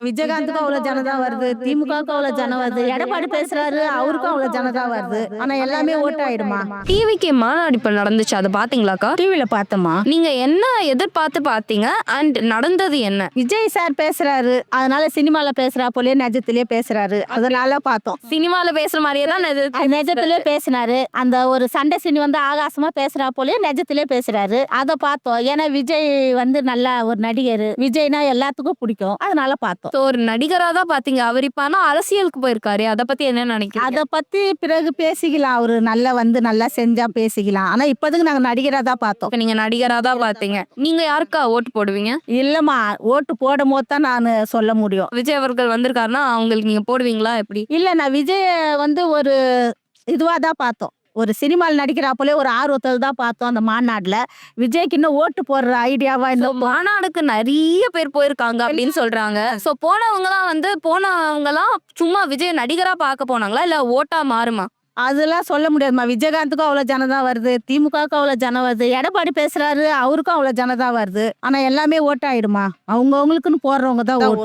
விஜயகாந்துக்கும் அவ்வளவு ஜனதான் வருது, திமுகவுக்கும் அவ்வளவு ஜனம் வருது, எடப்பாடி பேசுறாரு அவருக்கும் அவ்வளவு ஜனதான் வருது. ஆனா எல்லாமே ஓட்டு ஆயிடுமா? டிவிக்கு மாநாடு இப்ப நடந்துச்சு, அதை பாத்தீங்களாக்கா? டிவில பார்த்தோமா? நீங்க என்ன எதிர்பார்த்து பாத்தீங்க அண்ட் நடந்தது என்ன? விஜய் சார் பேசுறாரு, அதனால சினிமால பேசுறா போலயே நிஜத்திலேயே பேசுறாரு, அதனால பார்த்தோம். சினிமால பேசுற மாதிரியே தான் நிஜத்திலே பேசினாரு. அந்த ஒரு சண்டை சீனி வந்து ஆகாசமா பேசுறா போலயே நிஜத்திலே பேசுறாரு, அதை பார்த்தோம். ஏன்னா விஜய் வந்து நல்ல ஒரு நடிகர், விஜய்னா எல்லாத்துக்கும் பிடிக்கும், அதனால பார்த்தோம். ஒரு நடிகரா தான் பாத்தீங்க. அவர் இப்ப ஆனா அரசியலுக்கு போயிருக்காரு, அதை பத்தி என்ன நினைக்கிறீங்க? அதை பத்தி பிறகு பேசிக்கலாம், அவரு நல்லா செஞ்சா பேசிக்கலாம். ஆனா இப்போதைக்கு நாங்க நடிகரா தான் பார்த்தோம். நீங்க நடிகரா தான் பாத்தீங்க. நீங்க யாருக்கா ஓட்டு போடுவீங்க? இல்லம்மா, ஓட்டு போடும் போது தான் நான் சொல்ல முடியும். விஜய் அவர்கள் வந்திருக்காருன்னா அவங்களுக்கு நீங்க போடுவீங்களா எப்படி? இல்ல, நான் விஜய் வந்து ஒரு இதுவா தான் பார்த்தோம், ஒரு சினிமாவில் நடிக்கிறா போலே ஒரு ஆர்வத்தில் தான் பார்த்தோம். அந்த மாநாடுல விஜய்க்கு இன்னும் ஓட்டு போடுற ஐடியாவா இந்த மாநாடுக்கு நிறைய பேர் போயிருக்காங்க அப்படின்னு சொல்றாங்க. சோ போனவங்க எல்லாம் சும்மா விஜய் நடிகரா பார்க்க போனாங்களா இல்ல ஓட்டா மாறுமா? அதெல்லாம் சொல்ல முடியாதுமா. விஜயகாந்துக்கும் அவ்வளவு ஜனதான் வருது, திமுகவுக்கும் அவ்வளவு ஜனம் வருது, எடப்பாடி பேசுறாரு அவருக்கும் அவ்வளவு ஜனதான் வருது. ஆனா எல்லாமே ஓட்டு ஆயிடுமா? அவங்களுக்குன்னு போடுறவங்க தான் ஓட்டு.